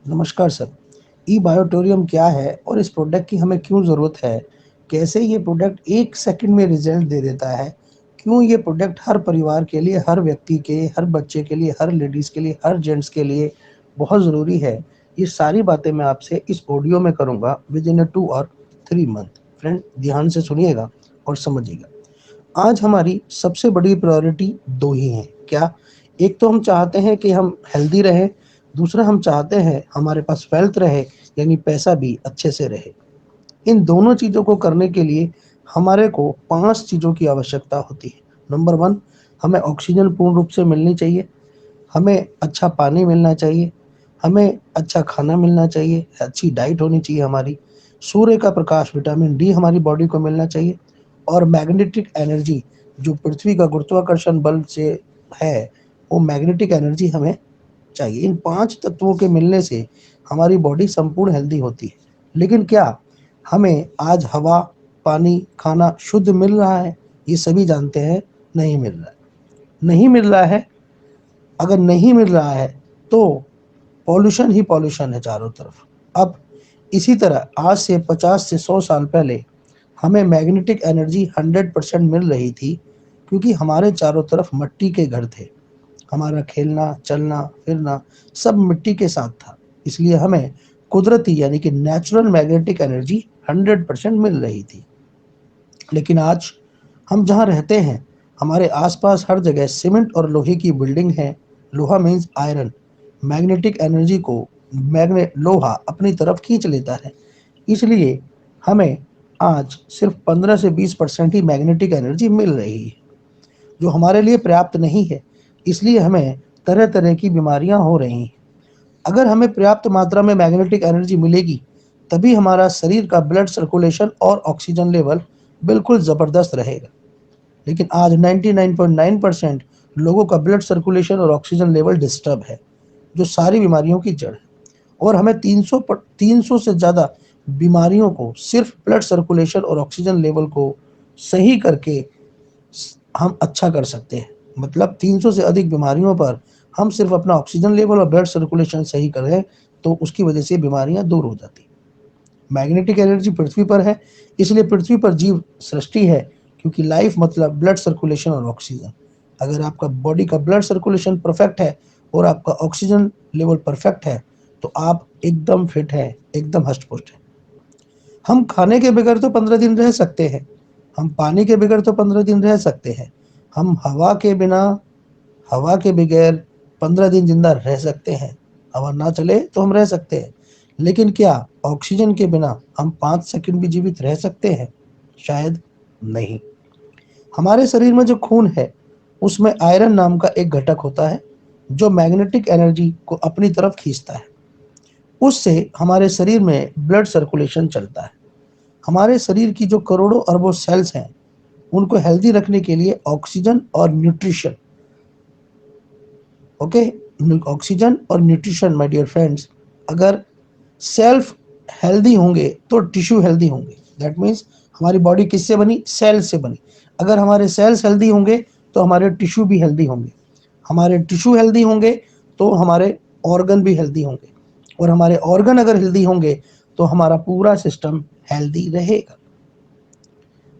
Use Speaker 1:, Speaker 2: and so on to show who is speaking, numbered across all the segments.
Speaker 1: नमस्कार सर। ई बायोटोरियम क्या है और इस प्रोडक्ट की हमें क्यों ज़रूरत है? कैसे ये प्रोडक्ट 1 सेकंड में रिज़ल्ट दे देता है? क्यों ये प्रोडक्ट हर परिवार के लिए, हर व्यक्ति के, हर बच्चे के लिए, हर लेडीज़ के लिए, हर जेंट्स के लिए बहुत ज़रूरी है? ये सारी बातें मैं आपसे इस ऑडियो में करूँगा विदिन अ 2 और 3 मंथ। फ्रेंड ध्यान से सुनिएगा और समझिएगा। आज हमारी सबसे बड़ी प्रायोरिटी 2 ही हैं। क्या? एक तो हम चाहते हैं कि हम हेल्दी रहें, दूसरा हम चाहते हैं हमारे पास वेल्थ रहे, यानी पैसा भी अच्छे से रहे। इन दोनों चीज़ों को करने के लिए हमारे को 5 चीज़ों की आवश्यकता होती है। नंबर 1, हमें ऑक्सीजन पूर्ण रूप से मिलनी चाहिए, हमें अच्छा पानी मिलना चाहिए, हमें अच्छा खाना मिलना चाहिए, अच्छी डाइट होनी चाहिए हमारी, सूर्य का प्रकाश विटामिन डी हमारी बॉडी को मिलना चाहिए और मैग्नेटिक एनर्जी जो पृथ्वी का गुरुत्वाकर्षण बल से है, वो मैग्नेटिक एनर्जी हमें चाहिए। इन 5 तत्वों के मिलने से हमारी बॉडी संपूर्ण हेल्दी होती है। लेकिन क्या हमें आज हवा, पानी, खाना शुद्ध मिल रहा है? ये सभी जानते हैं, नहीं मिल रहा है। नहीं मिल रहा है, अगर नहीं मिल रहा है तो पॉल्यूशन ही पॉल्यूशन है चारों तरफ। अब इसी तरह आज से 50 से 100 साल पहले हमें मैग्नेटिक एनर्जी 100% मिल रही थी, क्योंकि हमारे चारों तरफ मिट्टी के घर थे। हमारा खेलना, चलना, फिरना सब मिट्टी के साथ था। इसलिए हमें कुदरती यानी कि नेचुरल मैग्नेटिक एनर्जी 100% मिल रही थी। लेकिन आज हम जहाँ रहते हैं, हमारे आसपास हर जगह सीमेंट और लोहे की बिल्डिंग है। लोहा मीन्स आयरन। मैग्नेटिक एनर्जी को मैग्नेट लोहा अपनी तरफ खींच लेता है। इसलिए हमें आज सिर्फ 15 से 20% ही मैग्नेटिक एनर्जी मिल रही है, जो हमारे लिए पर्याप्त नहीं है। इसलिए हमें तरह तरह की बीमारियां हो रही हैं। अगर हमें पर्याप्त मात्रा में मैग्नेटिक एनर्जी मिलेगी, तभी हमारा शरीर का ब्लड सर्कुलेशन और ऑक्सीजन लेवल बिल्कुल ज़बरदस्त रहेगा। लेकिन आज 99.9% लोगों का ब्लड सर्कुलेशन और ऑक्सीजन लेवल डिस्टर्ब है, जो सारी बीमारियों की जड़ है। और हमें 300 से ज़्यादा बीमारियों को सिर्फ ब्लड सर्कुलेशन और ऑक्सीजन लेवल को सही करके हम अच्छा कर सकते हैं। मतलब 300 से अधिक बीमारियों पर हम सिर्फ अपना ऑक्सीजन लेवल और ब्लड सर्कुलेशन सही करें, तो उसकी वजह से बीमारियां दूर हो जाती। मैग्नेटिक एनर्जी पृथ्वी पर है, इसलिए पृथ्वी पर जीव सृष्टि है, क्योंकि लाइफ मतलब ब्लड सर्कुलेशन और ऑक्सीजन। अगर आपका बॉडी का ब्लड सर्कुलेशन परफेक्ट है और आपका ऑक्सीजन लेवल परफेक्ट है, तो आप एकदम फिट है, एकदम हष्ट पुष्ट है। हम खाने के बगैर तो 15 दिन रह सकते हैं, हम पानी के बगैर तो 15 दिन रह सकते हैं, हम हवा के बगैर 15 दिन जिंदा रह सकते हैं। हवा ना चले तो हम रह सकते हैं, लेकिन क्या ऑक्सीजन के बिना हम 5 सेकंड भी जीवित रह सकते हैं? शायद नहीं। हमारे शरीर में जो खून है, उसमें आयरन नाम का एक घटक होता है, जो मैग्नेटिक एनर्जी को अपनी तरफ खींचता है। उससे हमारे शरीर में ब्लड सर्कुलेशन चलता है। हमारे शरीर की जो करोड़ों अरबों सेल्स हैं, उनको हेल्दी रखने के लिए ऑक्सीजन और न्यूट्रिशन, ओके, ऑक्सीजन और न्यूट्रिशन माय डियर फ्रेंड्स। अगर सेल्फ हेल्दी होंगे तो टिश्यू हेल्दी होंगे। दैट मीन्स हमारी बॉडी किससे बनी? सेल से बनी। अगर हमारे सेल्स हेल्दी होंगे तो हमारे टिश्यू भी हेल्दी होंगे। हमारे टिश्यू हेल्दी होंगे तो हमारे ऑर्गन भी हेल्दी होंगे, और हमारे ऑर्गन अगर हेल्दी होंगे तो हमारा पूरा सिस्टम हेल्दी रहेगा।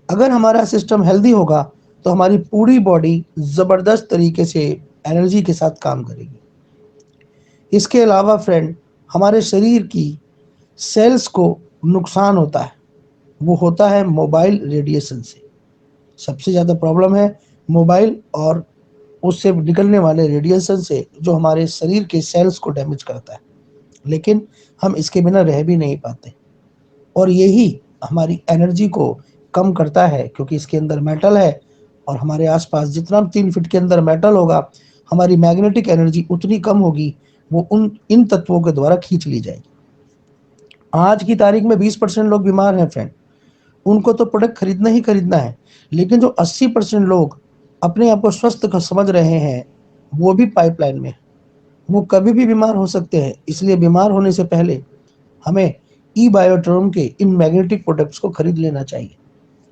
Speaker 1: अगर हमारा सिस्टम हेल्दी होगा तो हमारी पूरी बॉडी ज़बरदस्त तरीके से एनर्जी के साथ काम करेगी। इसके अलावा फ्रेंड, हमारे शरीर की सेल्स को नुकसान होता है, वो होता है मोबाइल रेडिएशन से। सबसे ज़्यादा प्रॉब्लम है मोबाइल और उससे निकलने वाले रेडिएशन से, जो हमारे शरीर के सेल्स को डैमेज करता है। लेकिन हम इसके बिना रह भी नहीं पाते, और यही हमारी एनर्जी को कम करता है, क्योंकि इसके अंदर मेटल है, और हमारे आसपास जितना 3 फीट के अंदर मेटल होगा, हमारी मैग्नेटिक एनर्जी उतनी कम होगी, वो उन इन तत्वों के द्वारा खींच ली जाएगी। आज की तारीख में 20% लोग बीमार हैं फ्रेंड। उनको तो प्रोडक्ट खरीदना ही खरीदना है, लेकिन जो 80% लोग अपने आप को स्वस्थ समझ रहे हैं, वो भी पाइपलाइन में। वो कभी भी बीमार हो सकते हैं। इसलिए बीमार होने से पहले हमें ई बायोट्रोम के इन मैग्नेटिक प्रोडक्ट्स को खरीद लेना चाहिए।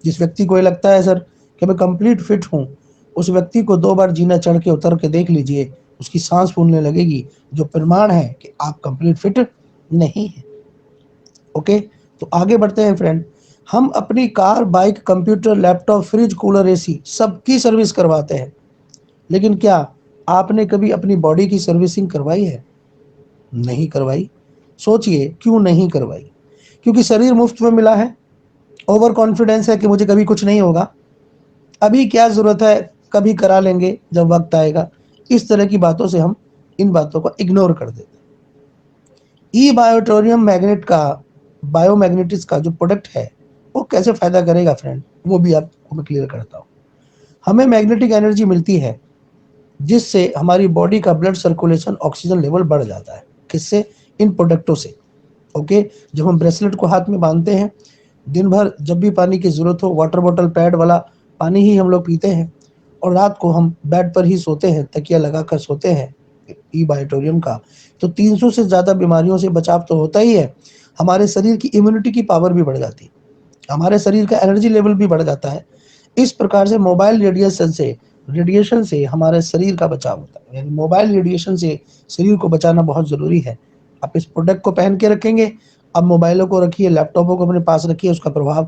Speaker 1: जिस व्यक्ति को ये लगता है सर कि मैं कंप्लीट फिट हूँ, उस व्यक्ति को 2 बार जीना चढ़ के उतर के देख लीजिए, उसकी सांस फूलने लगेगी, जो प्रमाण है कि आप कंप्लीट फिट नहीं है। ओके, तो आगे बढ़ते हैं फ्रेंड। हम अपनी car, bike, computer, laptop, fridge, cooler, AC सबकी सर्विस करवाते हैं, लेकिन क्या आपने कभी अपनी बॉडी की सर्विसिंग करवाई है? नहीं करवाई। सोचिए क्यों नहीं करवाई? क्योंकि शरीर मुफ्त में मिला है, ओवर कॉन्फिडेंस है कि मुझे कभी कुछ नहीं होगा, अभी क्या जरूरत है, कभी करा लेंगे जब वक्त आएगा। इस तरह की बातों से हम इन बातों को इग्नोर कर देते हैं। ई बायोटोरियम मैग्नेट का, बायोमैग्नेटिक्स का जो प्रोडक्ट है वो कैसे फायदा करेगा फ्रेंड, वो भी आपको मैं क्लियर करता हूँ। हमें मैग्नेटिक एनर्जी मिलती है जिससे हमारी बॉडी का ब्लड सर्कुलेशन, ऑक्सीजन लेवल बढ़ जाता है। किससे? इन प्रोडक्टों से। ओके, जब हम ब्रेसलेट को हाथ में बांधते हैं, दिन भर जब भी पानी की जरूरत हो, वाटर बॉटल पैड वाला पानी ही हम लोग पीते हैं, और रात को हम बेड पर ही सोते हैं, तकिया लगाकर सोते हैं ई बायोटोरियम का, तो 300 से ज्यादा बीमारियों से बचाव तो होता ही है। हमारे शरीर की इम्यूनिटी की पावर भी बढ़ जाती है, हमारे शरीर का एनर्जी लेवल भी बढ़ जाता है। इस प्रकार से मोबाइल रेडिएशन से हमारे शरीर का बचाव होता है, यानी मोबाइल रेडिएशन से शरीर को बचाना बहुत जरूरी है। आप इस प्रोडक्ट को पहन के रखेंगे, अब मोबाइलों को रखिए, लैपटॉपों को अपने पास रखिए, उसका प्रभाव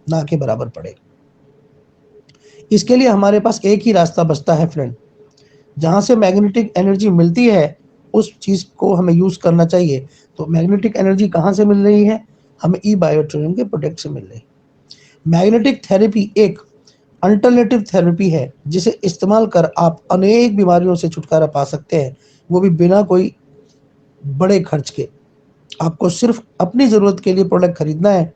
Speaker 1: ना के बराबर पड़ेगा। इसके लिए हमारे पास एक ही रास्ता बचता है फ्रेंड, जहां से मैग्नेटिक एनर्जी मिलती है उस चीज को हमें यूज करना चाहिए। तो मैग्नेटिक एनर्जी कहां से मिल रही है? हमें ई बायोट्रियम के प्रोडक्ट से मिल रही है। मैग्नेटिक थेरेपी एक अल्टरनेटिव थेरेपी है जिसे इस्तेमाल कर आप अनेक बीमारियों से छुटकारा पा सकते हैं, वो भी बिना कोई बड़े खर्च के। आपको सिर्फ अपनी जरूरत के लिए प्रोडक्ट खरीदना है।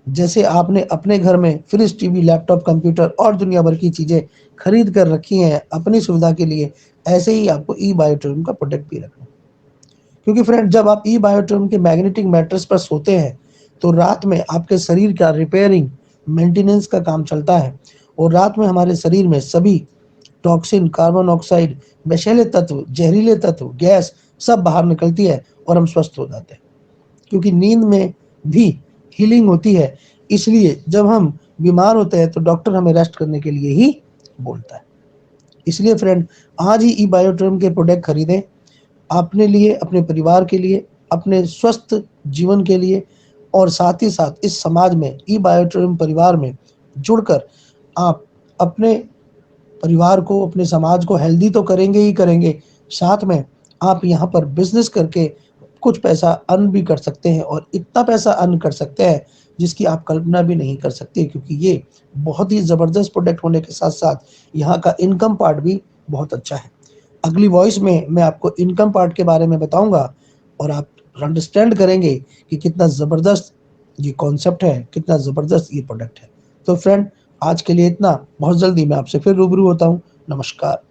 Speaker 1: जैसे आपने अपने घर में फ्रिज, टीवी, लैपटॉप, कंप्यूटर और दुनिया भर की चीजें खरीद कर रखी हैं अपनी सुविधा के लिए, ऐसे ही आपको ई बायोट्रियम का प्रोडक्ट भी रखना है। क्योंकि फ्रेंड, जब आप ई बायोट्रियम के मैग्नेटिक मैट्रेस पर सोते हैं तो रात में आपके शरीर का रिपेयरिंग, मेंटेनेंस का काम चलता है, और रात में हमारे शरीर में सभी टॉक्सिन, कार्बन ऑक्साइड, विषैले तत्व, जहरीले तत्व, गैस सब बाहर निकलती है और हम स्वस्थ हो जाते हैं। क्योंकि नींद में भी हीलिंग होती है, इसलिए जब हम बीमार होते हैं तो डॉक्टर हमें रेस्ट करने के लिए ही बोलता है। इसलिए फ्रेंड, आज ही ई बायोट्रियम के प्रोडक्ट खरीदें, अपने लिए, अपने परिवार के लिए, अपने स्वस्थ जीवन के लिए, और साथ ही साथ इस समाज में, ई बायोट्रियम परिवार में जुड़कर आप अपने परिवार को, अपने समाज को हेल्दी तो करेंगे ही करेंगे, साथ में आप यहाँ पर बिजनेस करके कुछ पैसा अर्न भी कर सकते हैं, और इतना पैसा अर्न कर सकते हैं जिसकी आप कल्पना भी नहीं कर सकते, क्योंकि ये बहुत ही ज़बरदस्त प्रोडक्ट होने के साथ साथ यहाँ का इनकम पार्ट भी बहुत अच्छा है। अगली वॉइस में मैं आपको इनकम पार्ट के बारे में बताऊंगा, और आप अंडरस्टैंड करेंगे कि कितना ज़बरदस्त ये कॉन्सेप्ट है, कितना ज़बरदस्त ये प्रोडक्ट है। तो फ्रेंड, आज के लिए इतना, बहुत जल्दी मैं आपसे फिर रूबरू होता हूँ। नमस्कार।